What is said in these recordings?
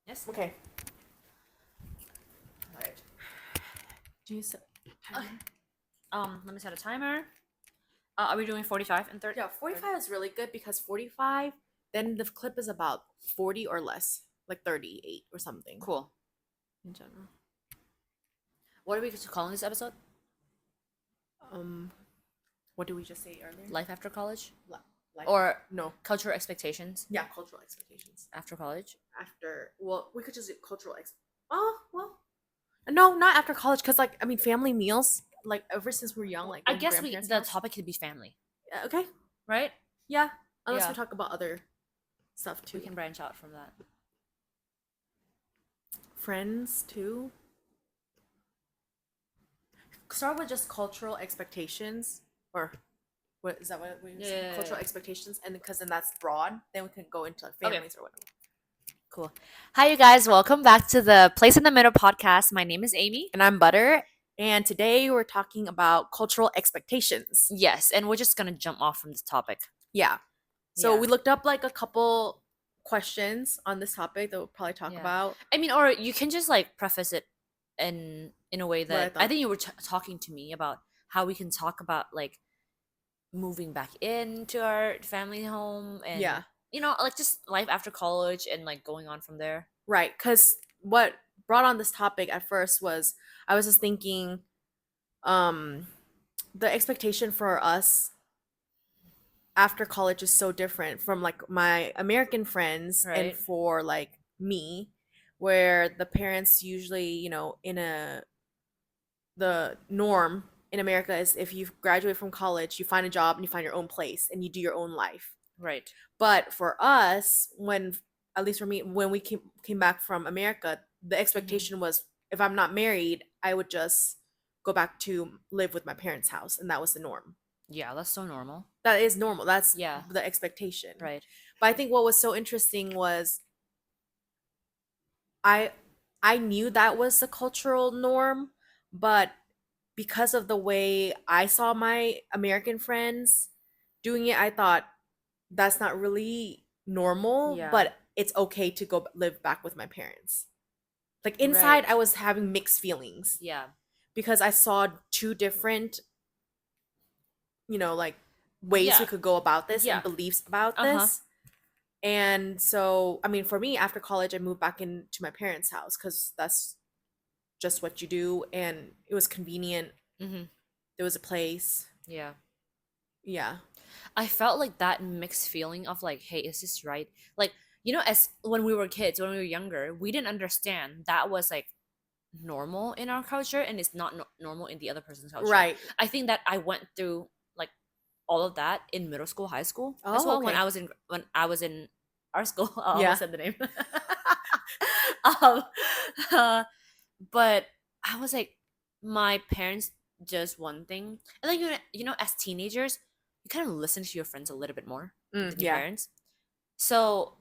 Yes. Okay. All right. Do you set timer? Let me set a timer. Are we doing 45 and 30? Yeah, 45 is really good because 45, then the clip is about 40 or less, like 38 or something Cool. in general. What are we calling this episode? Um, what did we just say earlier? Life after college, Li- Life. or No. cultural expectations Yeah, cultural expectations. after college? After, well, we could just do oh, well. No, not after college, because, like, I mean, family meals, like, ever since we were young, like, I going to guess grandparents' the house. topic could be family, Okay, right? yeah. Unless Yeah. we talk about other stuff, too. We can branch out from that. Friends, too. Start with just cultural expectations, or what is that? What we Yeah. cultural expectations, and because then that's broad. Then we can go into like Okay. families or whatever. Cool. Hi, you guys. Welcome back to the Place in the Middle podcast. My name is Amy. And I'm Butter, and today we're talking about cultural expectations. Yes, and we're just gonna jump off from this topic. Yeah. So Yeah. we looked up like a couple questions on this topic that we'll probably talk Yeah. about. I mean, or you can just like preface it in a way What I that I thought. think you were talking to me about how we can talk about like moving back into our family home and Yeah. like just life after college and like going on from there. Right. Because what brought on this topic at first was I was just thinking, um, the expectation for us after college is so different from like my American friends and Right. for like me, where the parents usually, in the norm in America is if you graduate from college, you find a job and you find your own place and you do your own life. Right. But for us, at least for me, when we came back from America, the expectation was if I'm not married, I would just go back to live with my parents' house, and that was the norm. Yeah, that's so normal. That is normal. That's Yeah. the expectation. Right. But I think what was so interesting was I I knew that was the cultural norm, but because of the way I saw my American friends doing it, I thought that's not really normal, Yeah. but it's okay to go live back with my parents. Like inside, Right. I was having mixed feelings Yeah. because I saw two different, like ways Yeah. we could go about this Yeah. and beliefs about Uh-huh. this. And so, I mean, for me, after college, I moved back into my parents' house because that's just what you do. And it was convenient. Mhm. There was a place. Yeah. Yeah. I felt like that mixed feeling of like, hey, is this right? Like, as when we were kids, when we were younger, we didn't understand that was like normal in our culture and it's not normal in the other person's culture. Right. I think that I went through like all of that in middle school, high school as Oh, well. okay. When I was in our school, I Yeah. almost said the name. um, uh, but I was like, my parents just one thing, and like as teenagers, you kind of listen to your friends a little bit more than your Yeah. parents. So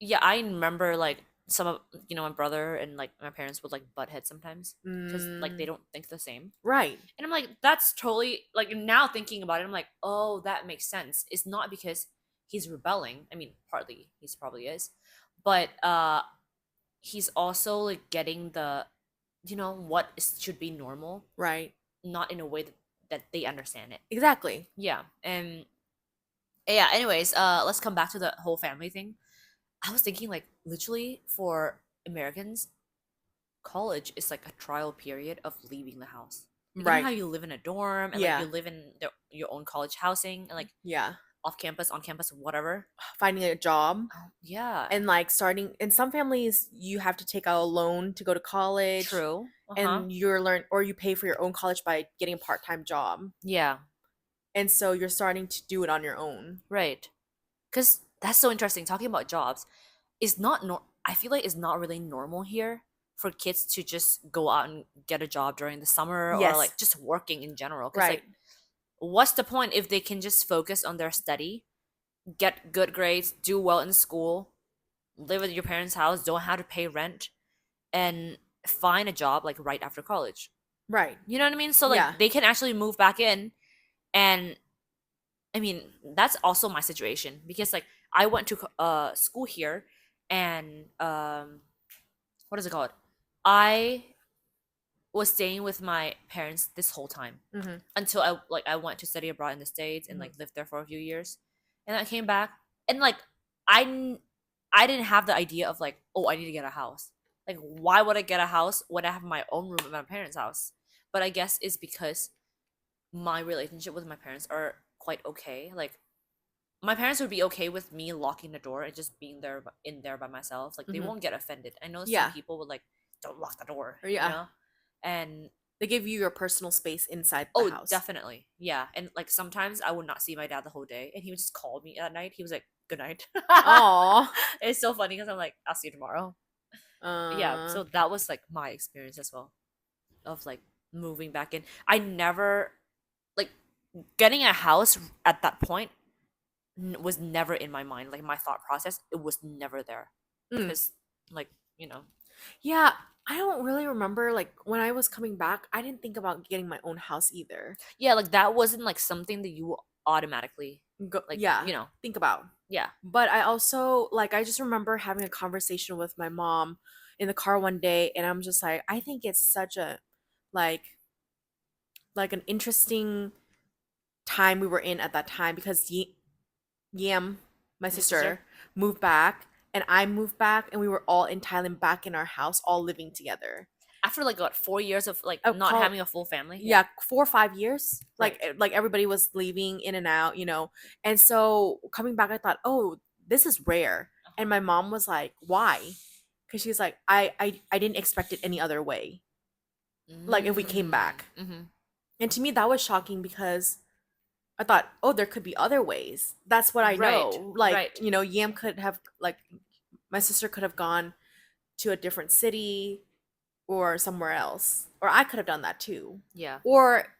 yeah, I remember like some of my brother and like my parents would like butt heads sometimes because like they Mm, don't think the same. right. And I'm like, that's totally like now thinking about it, I'm like, oh, that makes sense. It's not because he's rebelling. I mean, partly he's probably is, but he's also like getting the what should be normal, Right. not in a way that they understand it. Exactly. Yeah. And yeah, anyways, let's come back to the whole family thing. I was thinking like literally for Americans, college is like a trial period of leaving the house. Like, you know Right. how you live in a dorm and Yeah. like you live in your own college housing and like Yeah. off campus, on campus, whatever. Finding a job Yeah. and like starting in some families you have to take out a loan to go to college. True. And you pay for your own college by getting a part-time job. Yeah. And so you're starting to do it on your own. Right. Because that's so interesting. Talking about jobs is not I feel like it's not really normal here for kids to just go out and get a job during the summer or Yes. like just working in general. Because Right. like, what's the point if they can just focus on their study, get good grades, do well in school, live at your parents' house, don't have to pay rent, and find a job like right after college? Right. You know what I mean? So like Yeah. they can actually move back in. And I mean, that's also my situation because like I went to school here, and what is it called? I was staying with my parents this whole time Mm-hmm. until I went to study abroad in the States and Mm-hmm. like lived there for a few years. And I came back and like I n- I didn't have the idea of like, oh, I need to get a house. Like why would I get a house when I have my own room at my parents' house? But I guess it's because my relationship with my parents are quite okay. Like my parents would be okay with me locking the door and just being there in there by myself. Like they Mm-hmm. won't get offended. I know some Yeah. people would like don't lock the door, Or you yeah. know? And They give you your personal space inside the oh, house. definitely. Yeah. And like sometimes I would not see my dad the whole day and he would just call me at night. He was like, "Good night." Aw. It's so funny because I'm like, "I'll see you tomorrow." Yeah, Uh, so that was like my experience as well of like moving back in. I never like getting a house at that point was never in my mind. Like my thought process, it was never there mm. because like, you know, Yeah, I don't really remember like when I was coming back, I didn't think about getting my own house either. yeah, like that wasn't like something that you automatically Go, like, yeah, you know, think about. yeah. But I also like I just remember having a conversation with my mom in the car one day and I'm just like I think it's such a like an interesting time we were in at that time because Yam, my Your sister? sister, moved back and I moved back and we were all in Thailand back in our house all living together. After like what 4 years of like I not call having a full family? yeah 4 or 5 years Right. like everybody was leaving in and out, and so coming back I thought, oh, this is rare. And Uh-huh. my mom was like, why? Because she's like, I didn't expect it any other way, like if we came back. Mm-hmm. And to me that was shocking because I thought, oh, there could be other ways. That's what I Right. know, like, Right. Yam could have like my sister could have gone to a different city or somewhere else, or I could have done that too, Yeah. or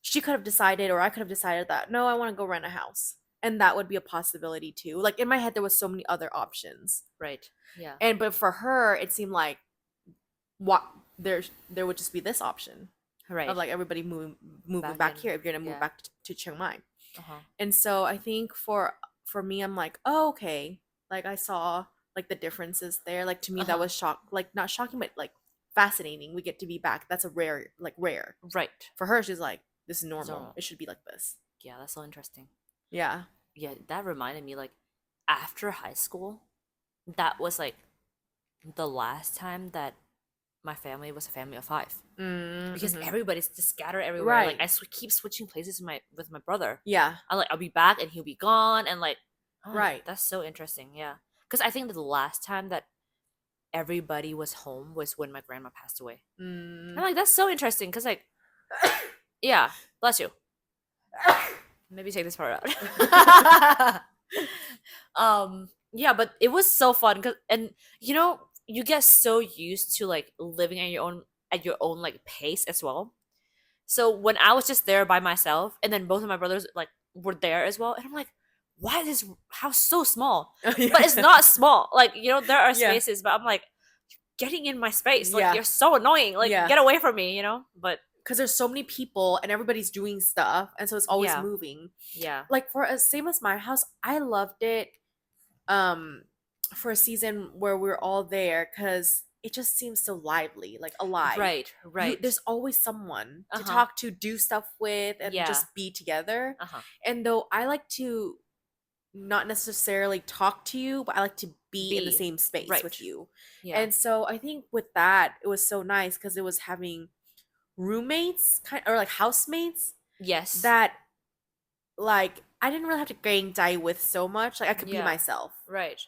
she could have decided or I could have decided that no, I want to go rent a house. And that would be a possibility too. Like in my head there was so many other options. Right. Yeah. And but for her it seemed like what there would just be this option of Right. like everybody moving Back back in. here if you're gonna move Yeah. back to Chiang Mai. Uh-huh. And so I think for me I'm like, oh, okay. Like I saw like the differences there. Like to me that Uh-huh. was like not shocking but like fascinating. We get to be back. That's a rare. Right. For her she's like, this is normal. So It should be like this. yeah, that's so interesting. Yeah. Yeah, that reminded me like after high school, that was like the last time that my family was a family of five because Mhm. everybody's just scattered everywhere. Like Right. keep switching places with my brother. Yeah. I'll be back and he'll be gone and like oh, Right. that's so interesting. Yeah, because I think that the last time that everybody was home was when my grandma passed away. Mm. I'm like that's so interesting because like yeah, bless you. Maybe take this part out. Yeah, but it was so fun because and you get so used to like living at your own like pace as well. So when I was just there by myself and then both of my brothers like were there as well and I'm like why is this house so small? But it's not small. Like, there are Yeah. spaces, but I'm like getting in my space. Like Yeah. you're so annoying. Like Yeah. get away from me, But Because there's so many people and everybody's doing stuff and so it's always Yeah. moving. yeah. Like for as same as my house, I loved it for a season where we're all there because it just seems so lively, like alive. Right, right. There's always someone to Uh-huh. talk to, do stuff with, and Yeah. just be together. Uh-huh. And though I like to not necessarily talk to you, but I like to be in the Be. same space Right. with you. Yeah. And so I think with that, it was so nice because it was having roommates or like housemates yes. that like I didn't really have to gang die with so much. Like I could be Yeah. myself. Right.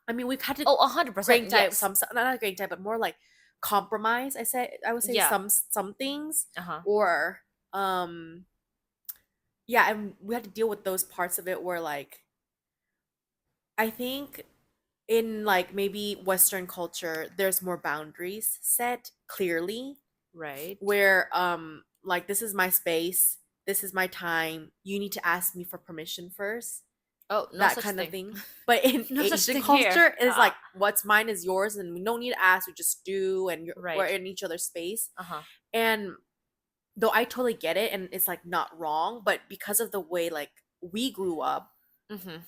I mean, we've had to Oh, 100%. gang die Yes. some not gang die, but more like compromise. I would say Yeah. some things, Uh-huh. or yeah, and we had to deal with those parts of it where like I think in like maybe Western culture, there's more boundaries set clearly Right. where like this is my space, this is my time. You need to ask me for permission first. Oh, no That such kind thing. of thing. But in No such Asian thing culture, here. it's like what's mine is yours, and we don't need to ask. We just do, and we're Right. in each other's space. Uh-huh. And though I totally get it, and it's like not wrong, but because of the way like we grew up, Mm-hmm.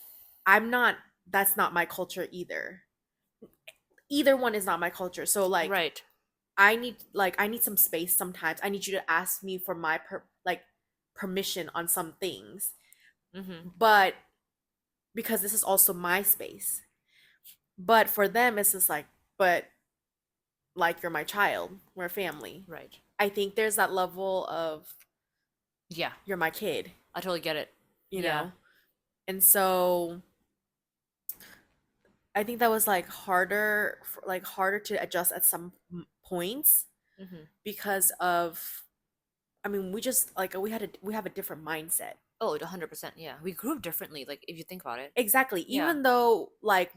I'm not. That's not my culture either. either one is not my culture. So like Right. I need some space sometimes. I need you to ask me for my permission on some things. Mm-hmm. But because this is also my space. But for them it's just like, but like you're my child. We're family. Right. I think there's that level of Yeah. you're my kid, I totally get it. you Yeah. know? And so I think that was like harder to adjust at some points Mm-hmm. because of I mean, we just like we have a different mindset. Oh, 100%. Yeah. We grew up differently, like, if you think about it. Exactly. Yeah. Even though like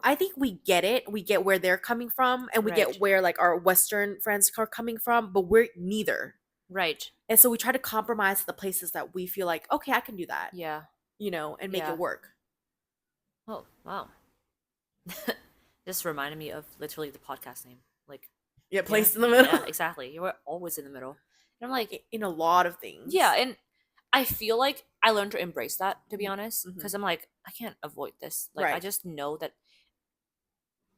I think we get it. We get where they're coming from and we Right. get where like our western friends are coming from, but we're neither. Right. And so we try to compromise the places that we feel like, okay, I can do that, Yeah. and make Yeah. it work. Oh, wow. This reminded me of literally the podcast name. Like, Yeah, you know? placed in the middle. Yeah, exactly. You were always in the middle. And I'm like, In a lot of things. yeah, and I feel like I learned to embrace that, to be Mhm. honest, Mhm. because I'm like, I can't avoid this. Like, I Right. just know that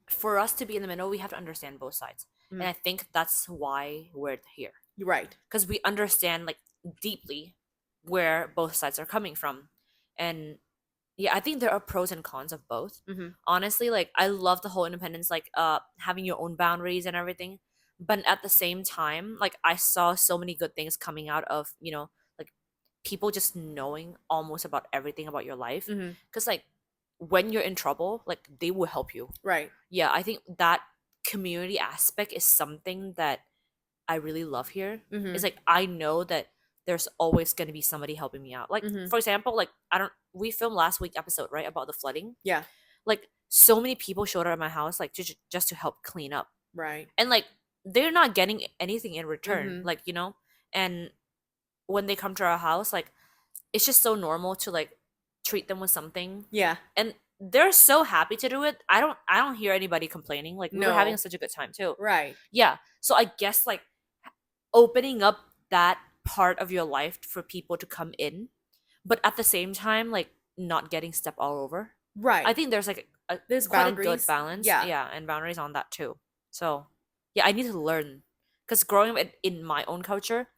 for us to be in the middle, we have to understand both sides. Mm. And I think that's why we're here. You're right. Because we understand, like, deeply where both sides are coming from. And yeah, I think there are pros and cons of both. Mm-hmm. Honestly, like, I love the whole independence, like, having your own boundaries and everything. But at the same time, like, I saw so many good things coming out of, like, people just knowing almost about everything about your life. Mm-hmm. Because, like, when you're in trouble, like, they will help you. Right. Yeah, I think that community aspect is something that I really love here. Mm-hmm. It's like, I know that there's always going to be somebody helping me out. Like, Mhm. for example, like, we filmed last week episode, right, about the flooding. Yeah. Like, so many people showed up at my house, like, just to help clean up. Right. And, like, they're not getting anything in return. Mhm. Like, and when they come to our house, like, it's just so normal to, like, treat them with something. Yeah. And they're so happy to do it. I don't hear anybody complaining. Like, we were having No. such a good time too. Right. Yeah. So I guess, like, opening up that part of your life for people to come in, but at the same time, like, not getting stepped all over. Right. I think there's, like, There's quite a boundaries. good balance. Yeah. Yeah, and boundaries on that too. So yeah, I need to learn, because growing up in my own culture,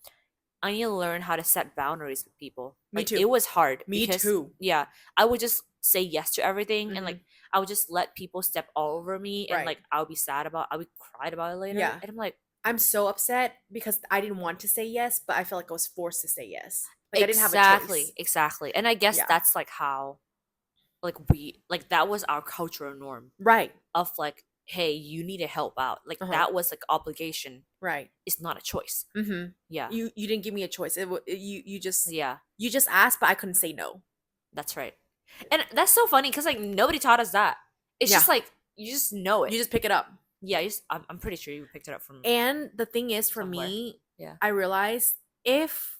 I need to learn how to set boundaries with people. Me Like, too. it was hard. Me because, too. Yeah, I would just say yes to everything, and, Mhm. like, I would just let people step all over me, and, Right. like, I would cried about it later. Yeah. And I'm like, I'm so upset because I didn't want to say yes, but I felt like I was forced to say yes. Like I didn't have a choice. exactly. And I guess Yeah. that's, like, how, like, that was our cultural norm Right. of, like, hey, you need to help out. Like, Uh-huh. that was, like, obligation. Right. It's not a choice. Mm-hmm. Yeah. You didn't give me a choice. You just Yeah, asked, but I couldn't say no. that's right. And that's so funny because, like, nobody taught us that. It's Yeah. just like, you just know it. You just pick it up. Yeah, I'm pretty sure you picked it up from. And the thing is, for Somewhere. me, Yeah. I realized if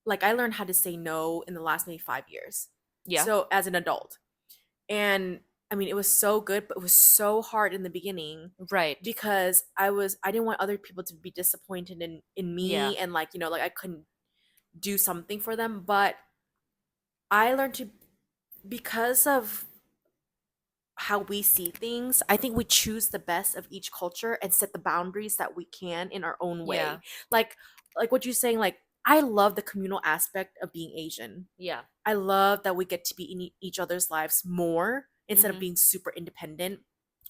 like I learned how to say no in the last maybe 5 years. Yeah. So as an adult. And I mean, it was so good, but it was so hard in the beginning Right. because I didn't want other people to be disappointed in me Yeah. and like, like I couldn't do something for them, but I learned to, because of how we see things, I think we choose the best of each culture and set the boundaries that we can in our own way. Yeah. Like what you're saying, like I love the communal aspect of being Asian. Yeah. I love that we get to be in each other's lives more instead Mhm. of being super independent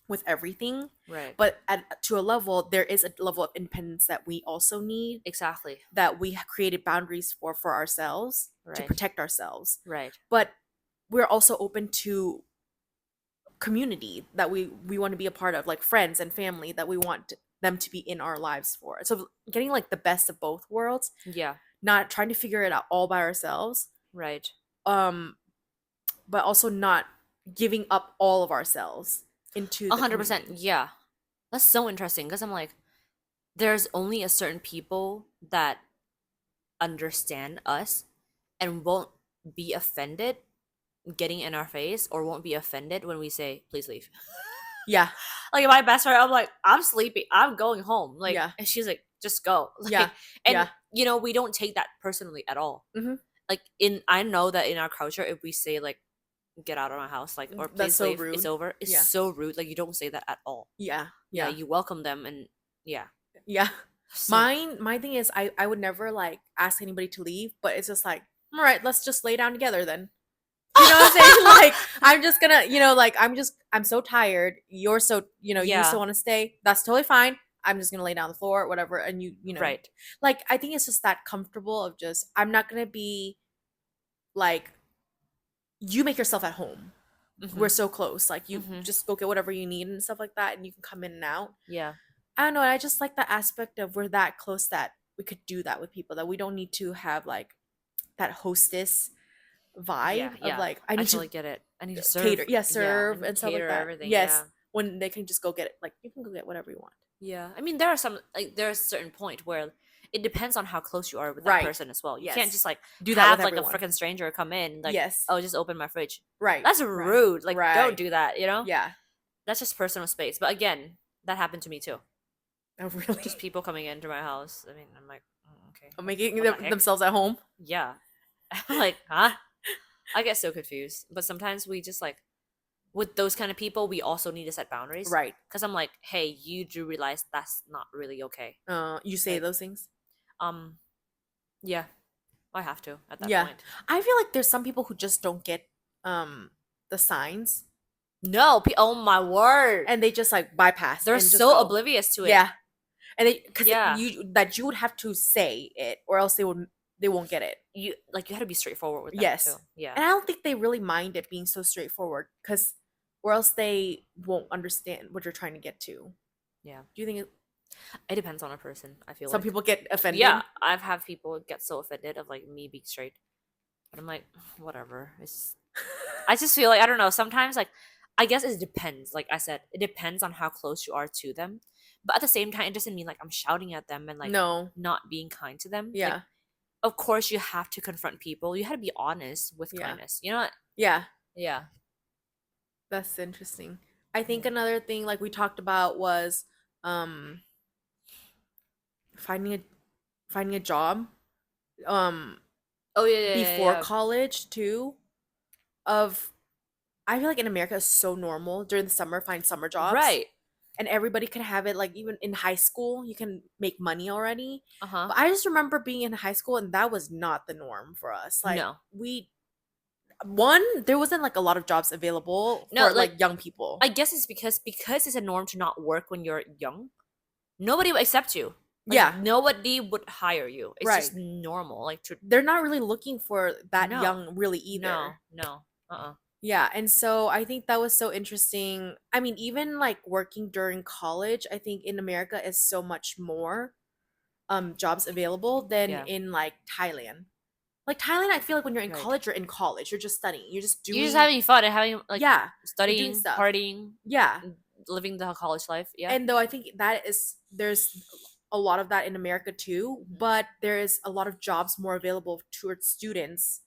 with everything. Right. But to a level, there is a level of independence that we also need, Exactly. that we have created boundaries for ourselves to Right. protect ourselves. Right. But we're also open to community that we want to be a part of, like friends and family that we want them to be in our lives for. So getting like the best of both worlds, Yeah. not trying to figure it out all by ourselves, Right. but also not giving up all of ourselves into the 100%. community. Yeah. That's so interesting because I'm like, there's only a certain people that understand us and won't be offended getting in our face, or won't be offended when we say, please leave. Yeah. Like, my best friend, I'm like, I'm sleepy, I'm going home. Like, Yeah. and she's like, just go. Like, Yeah. And Yeah. we don't take that personally at all. Mhm. Like, I know that in our culture, if we say, like, get out of my house, like, or That's please so leave, it's rude. over. It's Yeah. so rude. Like, you don't say that at all. Yeah. Yeah, Yeah. you welcome them, and yeah. Yeah. So My thing is I would never like ask anybody to leave, but it's just like, all right, let's just lay down together then. You know what I'm saying? Like, I'm just gonna, like, I'm so tired. You're so, you Yeah. still want to stay. That's totally fine. I'm just gonna lay down on the floor, whatever. And right. like, I think it's just that comfortable of just, I'm not gonna be like, you make yourself at home. We're Mhm. so close. Like, you Mhm. just go get whatever you need and stuff like that, and you can come in and out. Yeah. I don't know. I just like the aspect of we're that close that we could do that with people, that we don't need to have like that hostess vibe Yeah. of Yeah. like, I I need totally to get it. I need to serve. cater, yeah, Yeah. I serve need to and stuff like cater that. everything. Yes, Yeah. when they can just go get it, like, you can go get whatever you want. Yeah. I mean, there are some, like, there's a certain point where it depends on how close you are with that Right. person as well. You can't Yes. just like Do that have with like everyone. a freaking stranger come in, like, Yes. oh, just open my fridge. Right. That's right, rude. Like, right. don't do that. Yeah. That's just personal space. But again, that happened to me too. Oh, really? Just people coming into my house. I mean, I'm like, okay. Making What the heck? themselves at home. Yeah. I'm like, huh? I get so confused. But sometimes we just like, with those kind of people, we also need to set boundaries. Right. Because I'm like, hey, you do realize that's not really okay. You say Like, those things. Yeah, I have to at that Yeah. point. I feel like there's some people who just don't get the signs, No, oh my word. and they just like bypass. They're and just so go. oblivious to it. Yeah. And because Yeah. you would have to say it, or else they won't get it. You have to be straightforward with them Yes. too. Yeah. And I don't think they really mind it being so straightforward, because or else they won't understand what you're trying to get to. Yeah. Do you think It depends on a person, I feel some like. people get offended? Yeah, I've had people get so offended of like me being straight. But I'm like, whatever. I just feel like, I don't know, sometimes like, I guess it depends. Like I said, it depends on how close you are to them. But at the same time, it doesn't mean like I'm shouting at them and like No. not being kind to them. Yeah. Like, of course you have to confront people. You have to be honest with Yeah. kindness. You know what? Yeah. Yeah. That's interesting. I think another thing like we talked about was finding a job Oh yeah, before yeah. college too. I feel like in America it's so normal during the summer, find summer jobs. Right. And everybody can have it, like even in high school you can make money already. Uh-huh. But I just remember being in high school and that was not the norm for us. Like No. there wasn't like a lot of jobs available No, for like young people. I guess it's because it's a norm to not work when you're young. Nobody would accept you. Like, Yeah. Nobody would hire you. It's just Right. normal. Like They're not really looking for that No. young really either. No. Uh-uh. Yeah, and so I think that was so interesting. I mean, even like working during college, I think in America is so much more jobs available than Yeah. in like Thailand. Like Thailand, I feel like when you're in Right. college, you're in college. You're just studying. You're just doing You're just having fun and having like yeah, studying, stuff. partying, yeah. living the college life. Yeah. And though I think there's a lot of that in America too, Mhm. but there is a lot of jobs more available towards students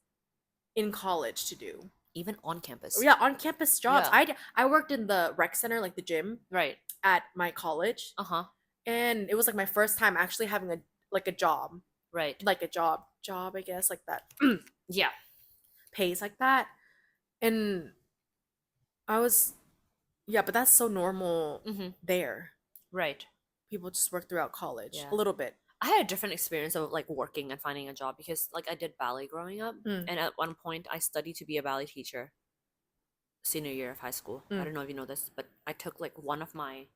in college to do. Even on campus. Yeah, on campus jobs. Yeah. I worked in the rec center, like the gym Right. at my college, Uh-huh. and it was like my first time actually having a job, Right. like a job, I guess, like that Yeah. pays like that. And I was, yeah, but that's so normal Mm-hmm. there. Right. People just work throughout college Yeah. a little bit. I had a different experience of like working and finding a job because like I did ballet growing up, Mm. and at one point I studied to be a ballet teacher. Senior year of high school. I Mm. don't know if you know this, but I took like one of my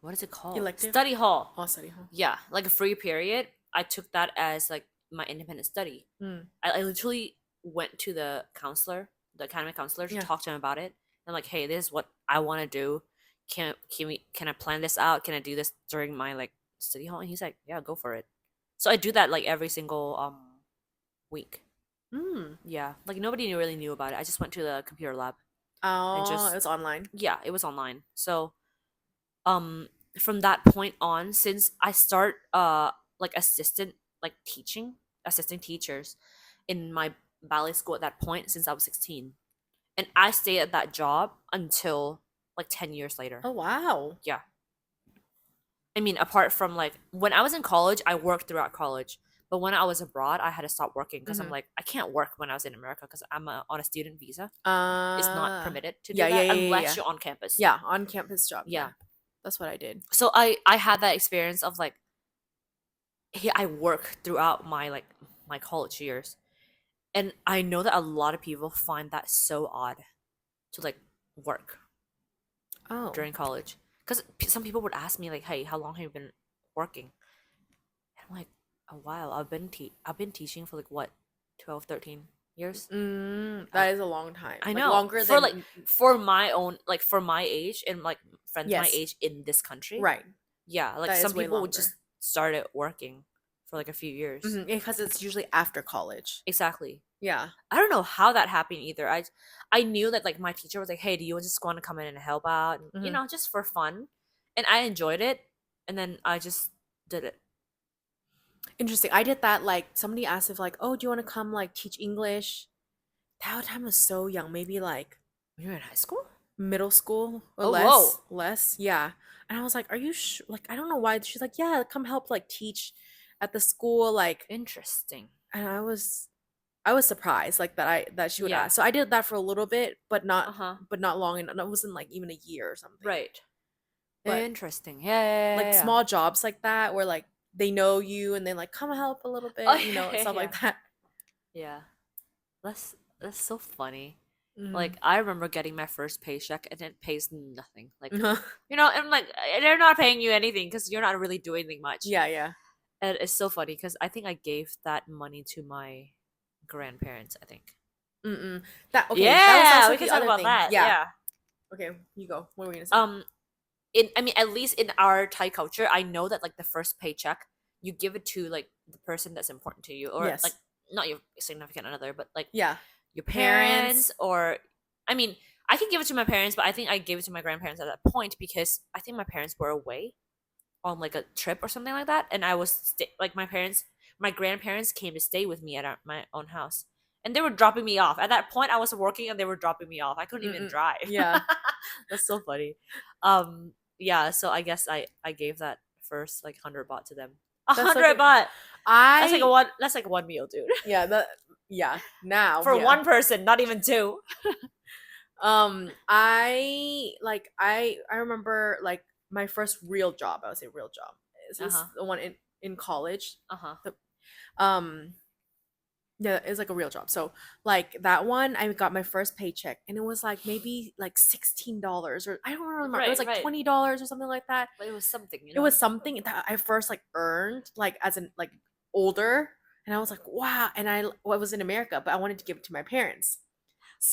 what is it called? Elective? Study hall. Oh, study hall. Yeah, like a free period. I took that as like my independent study. Mm. I literally went to the counselor, the academic counselor, to Yeah. talk to him about it. I'm like, hey, this is what I want to do. Can I plan this out? Can I do this during my like study hall? And he's like, yeah, go for it. So I do that like every single week. Mm. Yeah, like nobody really knew about it. I just went to the computer lab. Oh, just- it was online. Yeah, it was online. So from that point on, since I start like assistant teachers in my ballet school at that point since I was 16. And I stayed at that job until like 10 years later. Oh, wow. I mean, apart from like when I was in college, I worked throughout college. But when I was abroad, I had to stop working because I'm Mhm. like, I can't work when I was in America because on a student visa. It's not Uh, permitted to do yeah, yeah, that yeah, yeah, unless yeah. you're on campus. Yeah, on campus job. Yeah. Yeah, that's what I did. So I had that experience of like, I work throughout my like my college years, and I know that a lot of people find that so odd to like work Oh. during college because some people would ask me like, "Hey, how long have you been working?" And I'm like, "A while. I've been teaching for like what, 12, 13 years." Uh, That is a long time. I Like know longer for like than for my own like for my age and like friends my yes, age in this country. right. Yeah, like That some is way people would just longer. started working for like a few years. Because it's usually after college. Exactly. Yeah. I don't know how that happened either. I knew that like my teacher was like, "Hey, do you just want to come in and help out?" And, hmm just for fun, and I enjoyed it. And then I just did it. Interesting. I did that. Like somebody asked if like, oh, do you want to come like teach English? That time I was so young, maybe like When you were in high school? middle school or Oh, less. whoa, Less, yeah. And I was like, are you like I don't know why. She's like, yeah, come help like teach at the school. Like, interesting. and I was surprised like that she would Yeah. ask. So I did that for a little bit, Uh huh. but not long enough. It wasn't like even a year or something. Right. But Interesting. Yeah. Yeah. like Yeah. Yeah. small jobs like that where like they know you and then like come help a little Oh bit, yeah. and Yeah. stuff Yeah. like that. Yeah. That's so funny. Mm. Like I remember getting my first paycheck and it pays nothing. Like Uh-huh. and like they're not paying you anything because you're not really doing anything much. Yeah, yeah. And it's so funny because I think I gave that money to my grandparents. I think. Mm-mm. That okay. That was Yeah, also we can the talk other about thing. that. Yeah. Yeah. Okay, you go. What were we gonna say? In I mean, at least in our Thai culture, I know that like the first paycheck, you give it to like the person that's important to you, or like Yes. not your significant other, but like Yeah. your Parents. parents, or I mean, I can give it to my parents, but I think I gave it to my grandparents at that point because I think my parents were away on like a trip or something like that, and I was like my grandparents came to stay with me at my own house, and they were dropping me off. At that point, I was working, and they were dropping me off. I couldn't even Mm-mm. drive. Yeah. That's so funny. Yeah. So I guess I gave that first like 100 baht to them. A That's so 100 good. baht. That's like a I one. That's like one meal, dude. yeah, yeah. Now, For yeah. one person, not even two. I remember like my first real job. I would say real job. This is Uh-huh. the one in college. Uh-huh. Um yeah, it's like a real job. So like that one, I got my first paycheck and it was like maybe like $16 or I don't remember. It was Right, like right. $20 or something like that. But it was something, It was something that I first like earned like as an like older, and I was like, wow. And I was in America, but I wanted to give it to my parents.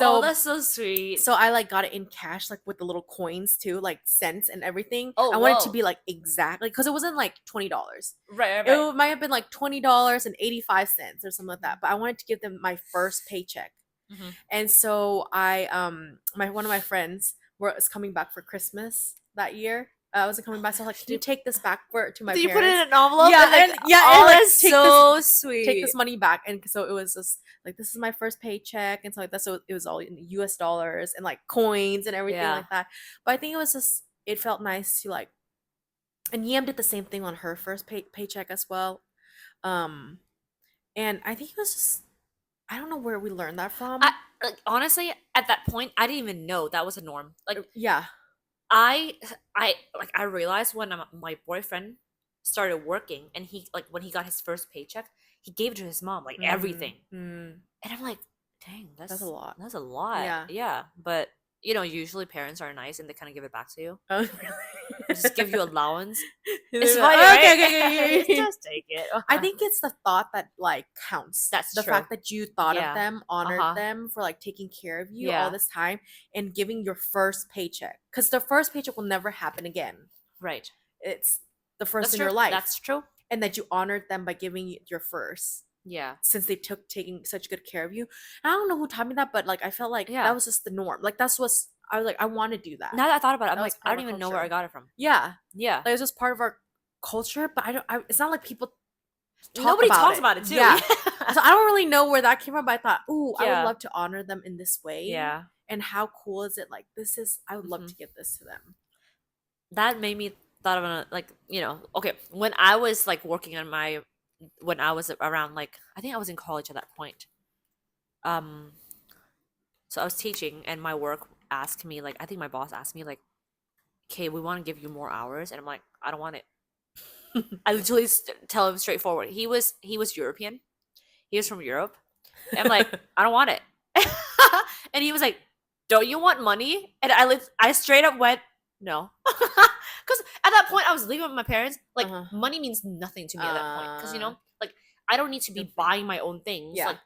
Oh, So that's so sweet. so I like got it in cash, like with the little coins too, like cents and everything. Oh, I wanted to whoa. be like exactly because it wasn't like $20. Right, right, right. It might have been like $20.85 or something like that. But I wanted to give them my first paycheck. Mhm. And so I my one of my friends was coming back for Christmas that year. I wasn't coming back, so I was like, can you take this back to my Did you parents? put it in an envelope? Yeah, and, like, and yeah, oh, and like that's so sweet. take this money back. And so it was just like this is my first paycheck and so like that. So it was all in US dollars and like coins and everything Yeah. like that. But I think it was just it felt nice to like and Yam did the same thing on her first paycheck as well. Um and I think it was just I don't know where we learned that from. I like honestly at that point I didn't even know that was a norm. Like Yeah. I realized when my boyfriend started working and he like when he got his first paycheck, he gave it to his mom like everything. Mm. And I'm like, dang, That's a lot. That's a lot. Yeah. Yeah. But usually parents are nice and they kind of give it back to you. Oh, They just give you allowance. They're It's like, funny, right? okay. Just take it. I think it's the thought that like counts. That's the true. fact that you thought Yeah. of them, honored Uh-huh. them for like taking care of you Yeah. all this time, and giving your first paycheck. Because the first paycheck will never happen again. Right. It's the first That's in true. your life, That's true. and that you honored them by giving you your first. Yeah. Since they took taking such good care of you. And I don't know who taught me that, but like I felt like Yeah. that was just the norm. Like that's what's I was like I want to do that. Now that I thought about it, I'm That was like, part I of don't our even know where I culture. got it from. Yeah, Yeah. like it's just part of our culture. But it's not like people talk Nobody about talks it. about it too. Yeah. So I don't really know where that came from, but I thought, ooh, I Yeah. would love to honor them in this way. Yeah. And how cool is it? Like I would love Mhm. to give this to them. That made me thought of okay, when I was like working on my when I was around, like, I think I was in college at that point. Um, so I was teaching, and my work asked me, like, I think my boss asked me, like, "Okay, we want to give you more hours," and I'm like, "I don't want it." I literally tell him straightforward. He was European. He was from Europe. And I'm like, "I don't want it." And he was like, "Don't you want money?" And I straight up went, "No." Because at that point I was living with my parents. Like, Uh-huh. money means nothing to me at that point. Because, Uh, like, I don't need to be Good for you. buying my own things. Yeah. Like,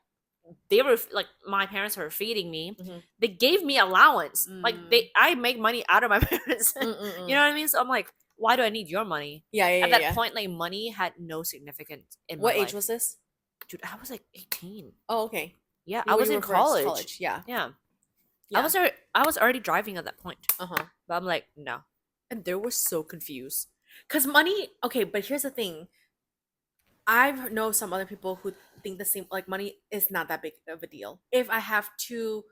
they were like, my parents were feeding me. Mhm. They gave me allowance. Like, Mm. I make money out of my parents. You Mm-mm-mm. know what I mean? So I'm like, why do I need your money? Yeah, yeah, At yeah, that yeah. point, like, money had no significance in What my age life. was this? Dude, I was like 18. Oh, okay. Yeah, You I when was you in were first college. Yeah. Yeah. Yeah. I was already driving at that point. Uh-huh. But I'm like, no. And they were so confused. Cause money, okay, but here's the thing. I know some other people who think the same, like money is not that big of a deal. If I have to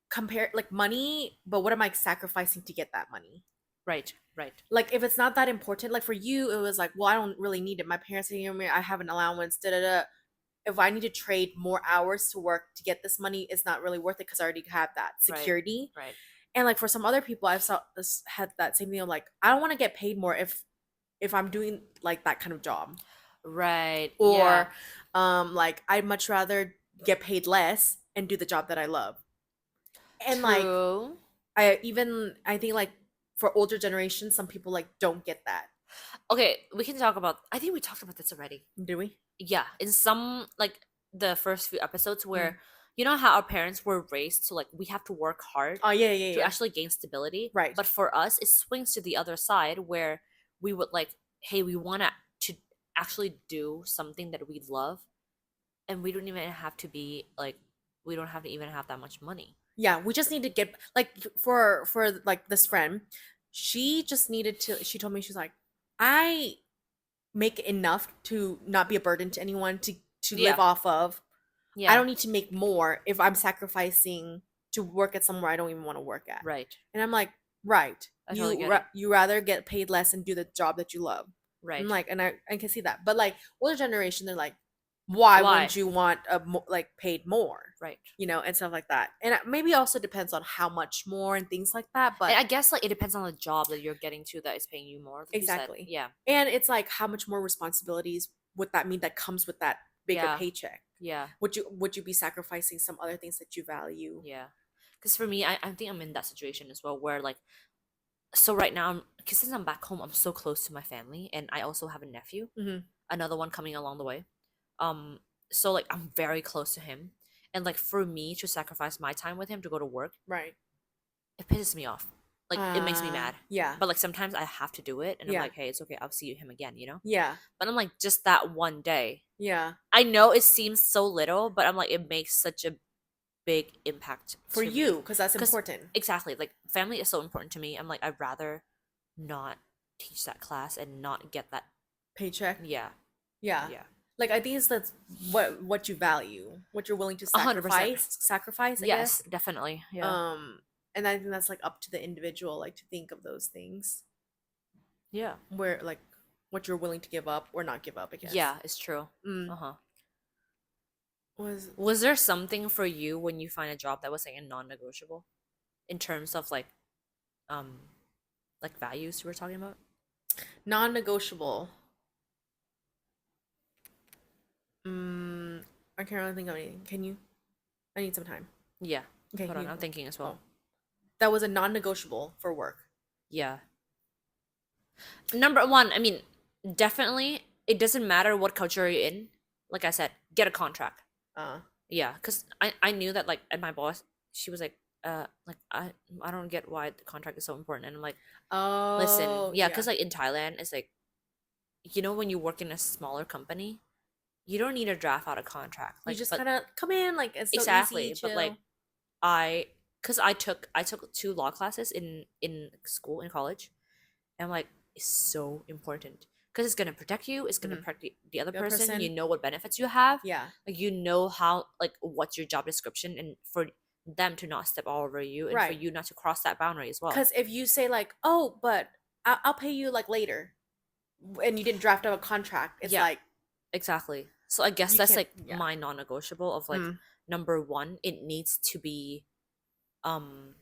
compare like money, but what am I sacrificing to get that money? Right, right. Like if it's not that important, like for you, it was like, well, I don't really need it. My parents are giving me, I have an allowance, da da da. If I need to trade more hours to work to get this money, it's not really worth it because I already have that Right. security. Right. And like for some other people, I've saw this had that same thing of like, I don't want to get paid more if I'm doing like that kind of job. Right. Or like I'd much rather get paid less and do the job that I love. And like True. I think like for older generations, some people like don't get that. Okay, we can talk about, I think we talked about this already. Do we? Yeah, in some, like, the first few episodes where Mm. you know how our parents were raised to, like, we have to work hard Oh yeah, yeah, to yeah. actually gain stability. Right. But for us, it swings to the other side where we would, like, hey, we want to actually do something that we love, and we don't even have to be like, we don't have to even have that much money. Yeah, we just need to get like for like this friend, she just needed to she told me she's like, I make enough to not be a burden to anyone to live Yeah. off of. Yeah. I don't need to make more if I'm sacrificing to work at somewhere I don't even want to work at. Right. And I'm like, right. I totally get it. You rather get paid less and do the job that you love. Right. I'm like, and I can see that. But like older generation, they're like, why wouldn't you want like paid more? Right. You know, and stuff like that. And maybe also depends on how much more and things like that. But And I guess, like, it depends on the job that you're getting to that is paying you more. Like you said. exactly. Yeah. And it's like how much more responsibilities would that mean that comes with that bigger Yeah. paycheck? Yeah. Would you be sacrificing some other things that you value? Yeah. Because for me, I think I'm in that situation as well where, like, so right now, because since I'm back home, I'm so close to my family, and I also have a nephew, Mhm. another one coming along the way. So, like, I'm very close to him, and, like, for me to sacrifice my time with him to go to work, Right. it pisses me off. Like, it makes me mad. Yeah. But, like, sometimes I have to do it, and I'm Yeah. like, hey, it's okay, I'll see him again, you know. Yeah. But I'm like, just that one day. Yeah. I know it seems so little, but I'm like, it makes such a big impact For to me. you, because that's 'Cause- important. Exactly. Like, family is so important to me. I'm like, I'd rather not teach that class and not get that. Paycheck. Yeah. Yeah. Yeah. Like I think that's what you value, what you're willing to 100%. sacrifice. I Yes, guess. definitely. Yeah. And I think that's like up to the individual, like to think of those things Yeah. where like what you're willing to give up or not give up. I guess. Yeah, it's true. Mm. Uh-huh. Was Was there something for you when you find a job that was, like, a non-negotiable in terms of, like, values you were talking about? non-negotiable. I can't really think of anything. Can you? I need some time. Yeah. Okay. Hold on, you I'm go. thinking as well. Oh. That was a non-negotiable for work. Yeah. Number one, I mean, definitely, it doesn't matter what culture you're in. Like I said, get a contract. Yeah, because I knew that, like, and my boss, she was like, I don't get why the contract is so important. And I'm like, Oh. listen, yeah, because, like, in Thailand, it's like, you know, when you work in a smaller company, you don't need to draft out a contract. You Like, just but kind of come in, like it's so exactly, easy, but, like, chill. because I took 2 law classes in school, in college, and I'm like, it's so important because it's gonna protect you. It's gonna Mhm. protect the other The other person. You person. know what benefits you have. Yeah. Like, you know how, like, what's your job description, and for them to not step all over you, and for Right. you not to cross that boundary as well. Because if you say like, oh, but I'll pay you like later, and you didn't draft out a contract, it's Yeah. like Exactly. So I guess You that's can't, like yeah. my non-negotiable of like Mm. number one, it needs to be um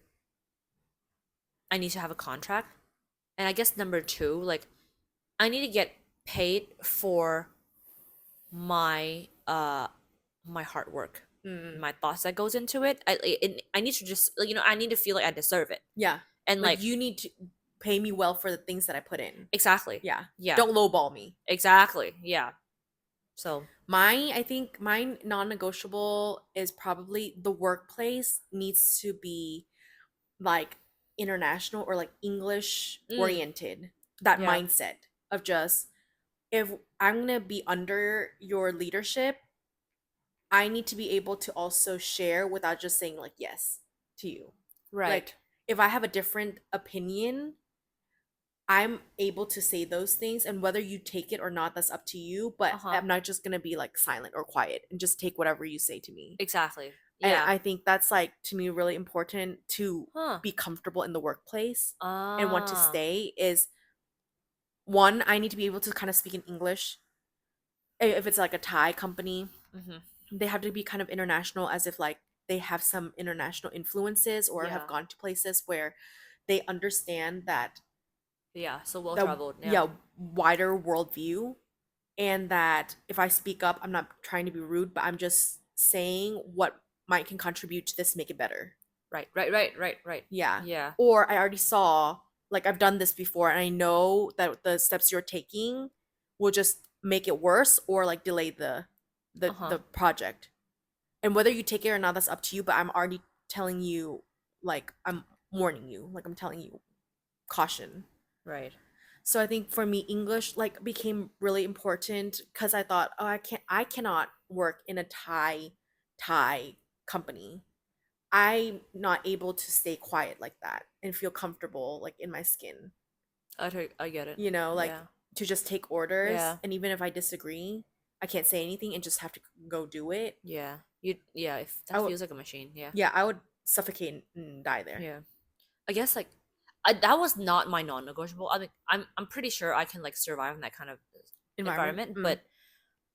I need to have a contract. And I guess number two, like I need to get paid for my my hard work, Mm. my thoughts that goes into it. I need to just like, I need to feel like I deserve it. Yeah. And Like like you need to pay me well for the things that I put in. exactly. Yeah. Yeah. Don't lowball me. Exactly. Yeah. So, I think mine non-negotiable is probably the workplace needs to be like international or like English mm, oriented. That yeah. mindset of just, if I'm gonna be under your leadership, I need to be able to also share without just saying like yes to you. Right. Like if I have a different opinion, I'm able to say those things, and whether you take it or not, that's up to you. But Uh-huh. I'm not just gonna be like silent or quiet and just take whatever you say to me. Exactly. And Yeah. I think that's like to me really important to Huh. be comfortable in the workplace and want to Ah. stay is, one, I need to be able to kind of speak in English. If it's like a Thai company, Mhm. they have to be kind of international, as if like they have some international influences or have Yeah. gone to places where they understand that Yeah. So well the, traveled. Yeah. yeah, wider worldview, and that if I speak up, I'm not trying to be rude, but I'm just saying what might can contribute to this, make it better. Right. Right. Right. Right. Right. Yeah. Yeah. Or I already saw, like I've done this before and I know that the steps you're taking will just make it worse or like delay Uh-huh. the project. And whether you take it or not, that's up to you, but I'm already telling you, like I'm warning you, like I'm telling you caution. Right. So I think for me, English like became really important because I thought, oh, I cannot work in a Thai company. I'm not able to stay quiet like that and feel comfortable like in my skin. I get it. Like Yeah. to just take orders, Yeah. and even if I disagree, I can't say anything and just have to go do it. Yeah. Yeah, if I that would, feels like a machine. Yeah. yeah, I would suffocate and die there. Yeah. I guess like that was not my non-negotiable. I mean, I'm pretty sure I can like survive in that kind of Environment. environment, but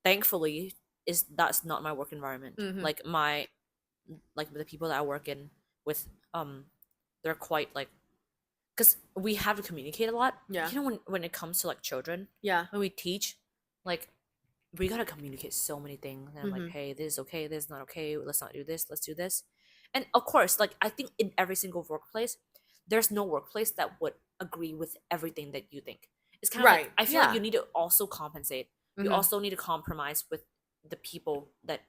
thankfully is that's not my work environment. Mm-hmm. Like the people that I work in with, they're quite like, because we have to communicate a lot. Yeah. When it comes to like children, Yeah. when we teach, like we gotta communicate so many things, and I'm like, Mm-hmm. hey, this is okay, this is not okay, let's not do this, let's do this. And of course, like I think in every single workplace, there's no workplace that would agree with everything that you think. It's kind of like Right. I feel like Yeah. you need to also compensate. You Mm-hmm. also need to compromise with the people that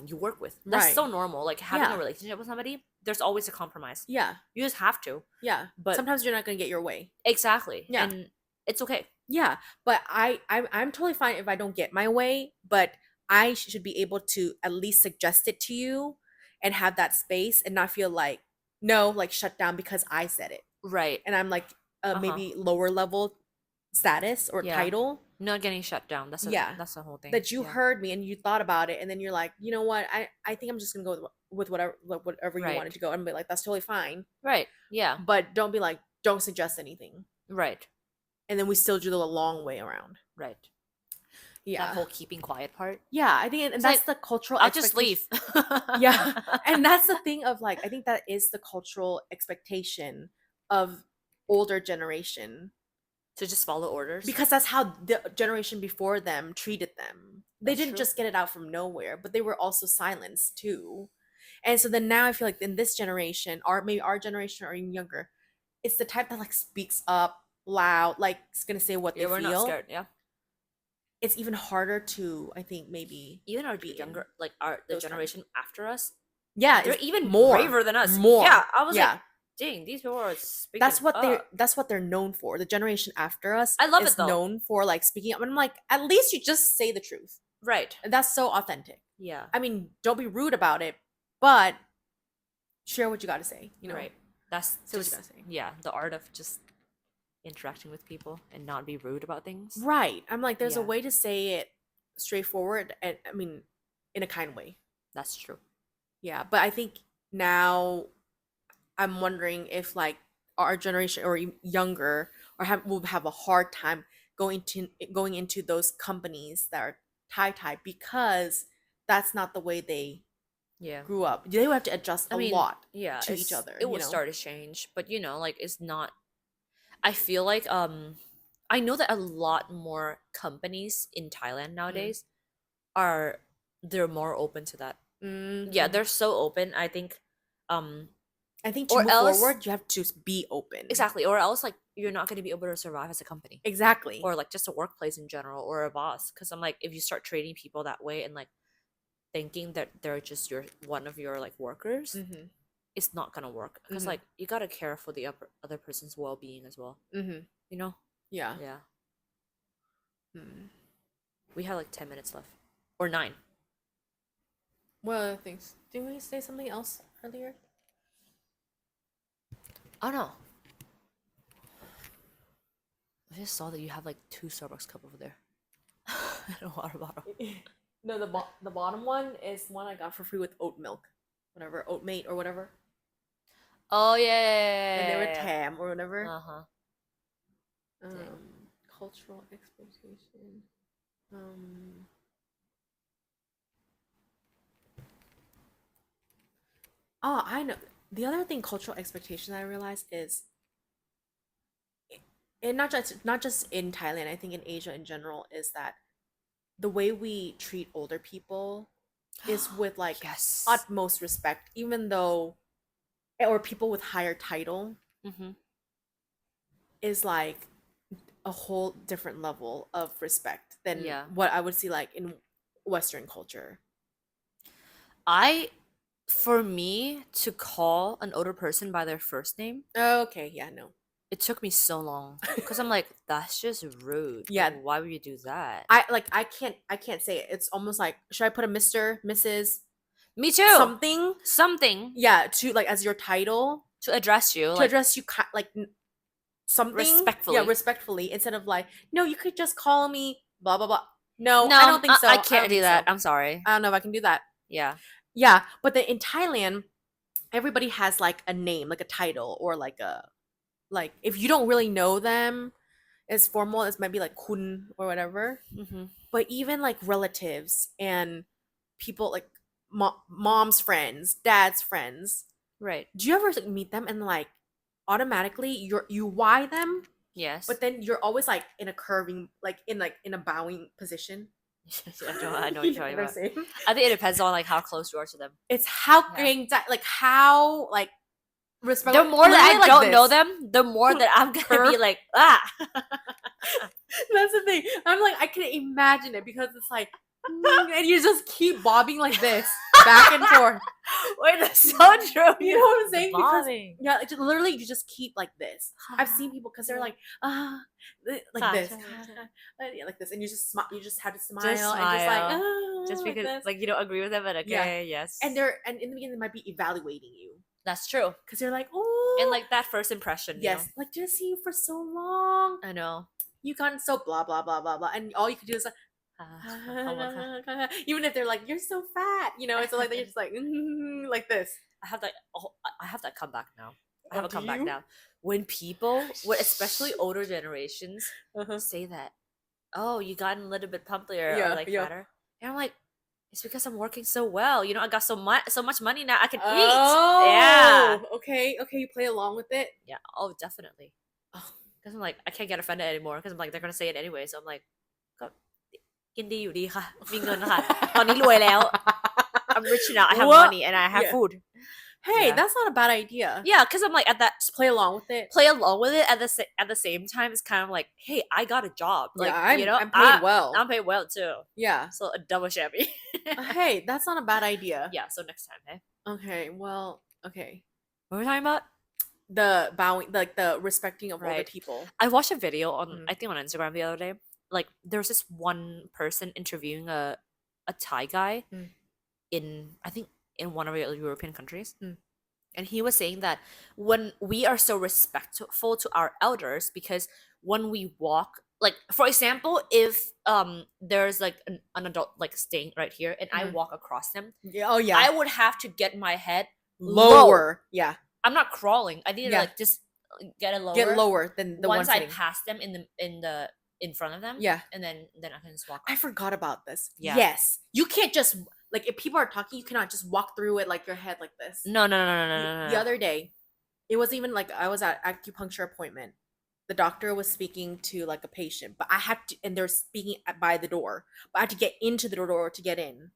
you work with. That's Right. so normal. Like having Yeah. a relationship with somebody, there's always a compromise. Yeah. You just have to. Yeah. But Sometimes you're not gonna get your way. exactly. Yeah. And it's okay. Yeah, but I'm totally fine if I don't get my way, but I should be able to at least suggest it to you and have that space and not feel like, no, like shut down because I said it. Right. And I'm like Uh-huh. maybe lower level status or Yeah. title. Not getting shut down. Yeah. That's the whole thing. That you Yeah. heard me and you thought about it, and then you're like, you know what? I think I'm just gonna go with whatever you Right. wanted to go, and be like, that's totally fine. Right. Yeah. But don't be like, don't suggest anything. Right. And then we still do the long way around. Right. Yeah. That whole keeping quiet part. Yeah, I think, and It's that's like, the cultural I'll just expectation. leave. Yeah. And that's the thing of like, I think that is the cultural expectation of older generation, To just follow orders. because that's how the generation before them treated them. They That's didn't true. just get it out from nowhere, but they were also silenced too. And so then now I feel like in this generation, or maybe our generation or even younger, it's the type that like speaks up loud, like it's gonna say what Yeah, they we're not feel. scared. Yeah. It's even harder to, I think, maybe Even our be in younger, like the those kind of- generation after us, yeah, they're it's even more braver than us. more. Yeah. I was Yeah. like, dang, these people are speaking. That's what up. they're known for. The generation after us I love is it, though. known for like speaking up. And I'm like, at least you just say the truth. Right. And that's so authentic. Yeah. I mean, don't be rude about it, but share what you got to say. You know, Right. That's Say what you just gotta say. yeah, the art of just interacting with people and not be rude about things. Right. I'm like, there's a Yeah. way to say it straightforward, and I mean, in a kind way. That's true. Yeah, but I think now I'm wondering if like our generation or younger will have a hard time going into those companies that are tie because that's not the way they Yeah. grew up. They would have to adjust I a mean, lot yeah, to each other. it will start to change, but like it's not. I feel like I know that a lot more companies in Thailand nowadays are they're more open to that. Yeah, Mm-hmm. they're so open. I think um I think to or move else forward, you have to be open. exactly, or else like you're not going to be able to survive as a company Exactly. or like just a workplace in general or a boss, because I'm like, if you start treating people that way and like thinking that they're just one of your like workers, Mm-hmm. it's not gonna work, because like you gotta care for the other person's well-being as well, Mm-hmm. you know. Yeah. Yeah, Mm. we have like 10 minutes left or 9. What other things? Did we say something else earlier? Oh no, I just saw that you have like 2 Starbucks cup over there and a water bottle. No, the bottom one is one I got for free with oat milk, whatever, oat mate or whatever. Oh yeah, And they were tam or whatever. uh-huh. Cultural exploitation. Oh, I know. The other thing, cultural expectation that I realized is, and not just in Thailand, I think in Asia in general, is that the way we treat older people is with like Yes. utmost respect, even though, or people with higher title Mm-hmm. is like a whole different level of respect than Yeah. what I would see like in Western culture. For me to call an older person by their first name, Okay, yeah, no. it took me so long because I'm like, that's just rude. Yeah. Like, why would you do that? I can't say it. It's almost like, should I put a Mr., Mrs., Me too. Something Yeah, to like as your title to address you, to like address you like something respectfully. Yeah, respectfully, instead of like, no, you could just call me blah blah blah. No, no, I don't think so. I don't can't do think that. so. I'm sorry. I don't know if I can do that. Yeah. Yeah, but then in Thailand, everybody has like a name, like a title, or like a like if you don't really know them, it's formal. It might be like kun or whatever. Mm-hmm. But even like relatives and people like mom's friends, dad's friends, Right. do you ever like, meet them and like automatically you Y them, Yes. but then you're always like in a curving, like in a bowing position? I know what You you're talking know what I'm about. saying? I think it depends on like how close you are to them. It's how Yeah. like how like respect. The more that I literally like don't know this. them, the more that I'm gonna be Curve. like, ah. That's the thing. I'm like, I can imagine it because it's like, and you just keep bobbing like this, back and forth. Wait, that's so true. You know what I'm saying? Because Bobbing. yeah, literally, you just keep like this. I've seen people because they're like, like this, yeah, like this, and you just you just have to smile, and just like, just like because this. like you don't agree with them, but okay, yes. And in the beginning they might be evaluating you that's true. because they're like, oh, And like that first impression, yes, like just see you for so long, I know. you gotten so blah blah blah blah blah, and all you can do is like, even if they're like, you're so fat, it's like they're just like like this. I have that comeback now. I have Oh, a do comeback you? now. When people, especially older generations, say that, oh, you gotten a little bit plumpier Yeah, or like yeah. fatter, and I'm like, it's because I'm working so well. I got so much money now. I can Oh, eat. Yeah, okay, you play along with it. yeah. Oh, definitely. Because I'm like, I can't get offended anymore. Because I'm like, they're gonna say it anyway. So I'm like, ก็กินดีอยู่ดีค่ะ มีเงินค่ะ ตอนนี้รวยแล้ว I'm rich now. I have What? money and I have Yeah. food. Hey, Yeah. that's not a bad idea. Yeah, because I'm like Just play along with it. play along with it at the same time. It's kind of like, hey, I got a job. Like, Yeah, I'm paid well. I'm paid well too. Yeah. So a double shabby. Hey, that's not a bad idea. Yeah. So next time, hey. Okay. Well. Okay. What were we talking about? The bowing, like the respecting of older Right. people. I watched a video on Mhm. I think on Instagram the other day. Like there was this one person interviewing a Thai guy Mm. in I think in one of the European countries. Mm. And he was saying that when we are so respectful to our elders, because when we walk, like for example, if there's like an adult like staying right here and I Mhm. walk across them, Yeah. Oh yeah. I would have to get my head Lower. Yeah. I'm not crawling. I need to Yeah. like just get it lower. Get lower than the once one I sitting. pass them in the in front of them. Yeah. And then I can just walk. I forgot about this. Yeah. Yes. You can't just like if people are talking, you cannot just walk through it like your head like this. No. The other day, it wasn't even like I was at acupuncture appointment. The doctor was speaking to like a patient, but I had to, and they're speaking by the door, but I had to get into the door to get in.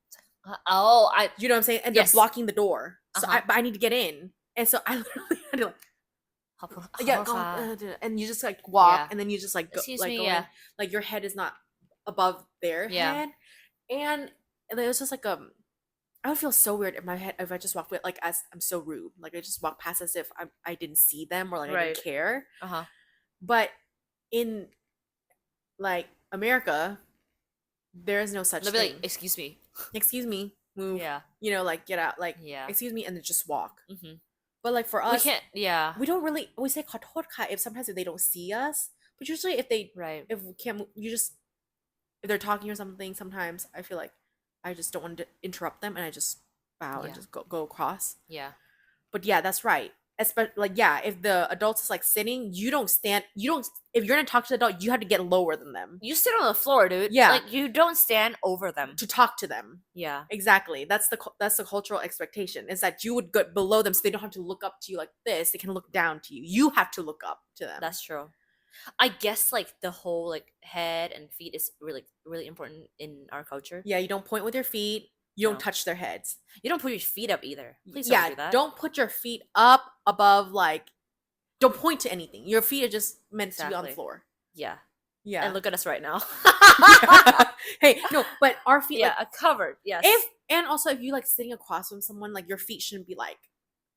You know what I'm saying? And Yes. they're blocking the door, so Uh-huh. but I need to get in, and so I literally had to like, and you just like walk, Yeah. and then you just like go, Excuse like me, go yeah. in, like your head is not above their Yeah. head, and it was just like I would feel so weird if my head if I just walk with like as I'm so rude, like I just walk past as if I didn't see them or like I Right. didn't care. Uh-huh. But in like America, there is no such They'll be thing. like, excuse me. Excuse me, move. Yeah. You know, like get out, like Yeah. excuse me, and then just walk. Mm-hmm. But like for We us, can't. Yeah. we don't really we say katorka if sometimes if they don't see us, but usually Right. if we can't you just if they're talking or something, sometimes I feel like I just don't want to interrupt them and I just bow and Yeah. just go across. Yeah. But yeah, that's right. Especially like yeah, if the adult is like sitting, you don't if you're gonna talk to the adult, you have to get lower than them You sit on the floor, dude. Yeah. Like you don't stand over them. to talk to them. Yeah. Exactly. That's the cultural expectation is that you would get below them so they don't have to look up to you like this. They can look down to you. You have to look up to them. That's true. I guess like the whole like head and feet is really really important in our culture. Yeah, you don't point with your feet. You don't No. touch their heads. You don't put your feet up either. Please yeah, don't do that. don't put your feet up above like don't point to anything. Your feet are just meant to be on the Exactly. floor. Yeah. Yeah. And look at us right now. Hey, no, but our feet yeah, like, covered. Yes. and also if you like sitting across from someone, like your feet shouldn't be like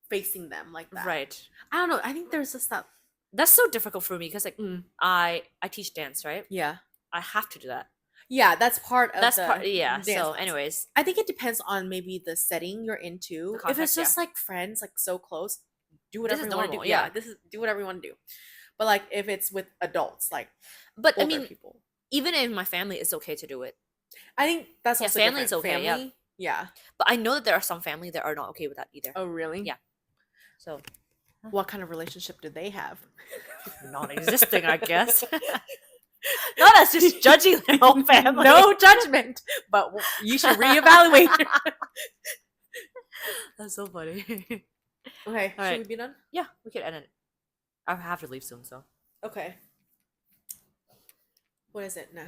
facing them like that. right. I don't know. I think there's just that. That's so difficult for me because like Mm. I teach dance, right? Yeah. I have to do that. Yeah, that's part of That's the part. Yeah. dance So, class. anyways, I think it depends on maybe the setting you're into. If context, it's just like friends, like so close, do whatever is you want to do. normal, Yeah, yeah. this is do whatever you want to do. But like if it's with adults, like but I older mean, people, even in my family, it's okay to do it. I think that's Yeah, also family is different. okay, yeah. Family, yeah. But I know that there are some family that are not okay with that either. Oh, really? Yeah. So What kind of relationship do they have? non-existing, I guess. Not us just judging their whole family. No judgment, but you should reevaluate. That's so funny. Okay, should Alright. we be done? Yeah, we could end it. I have to leave soon, so. Okay. What is it now?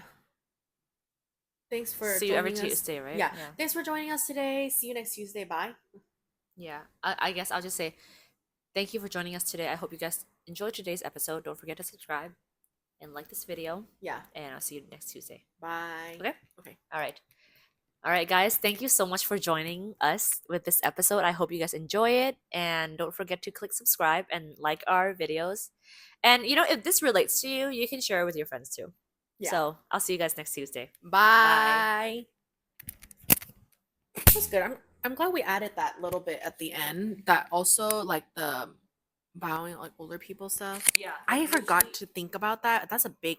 Thanks for See you every joining us. Tuesday, right? Yeah. Thanks for joining us today. See you next Tuesday. Bye. Yeah. I guess I'll just say thank you for joining us today. I hope you guys enjoyed today's episode. Don't forget to subscribe and like this video. Yeah. And I'll see you next Tuesday. Bye. Okay? Okay. All right. All right, guys. Thank you so much for joining us with this episode. I hope you guys enjoy it. And don't forget to click subscribe and like our videos. And, if this relates to you, you can share it with your friends too. Yeah. So I'll see you guys next Tuesday. Bye. That's good. I'm glad we added that little bit at the end. That also like the bowing like older people stuff. Yeah. I forgot to think about that. That's a big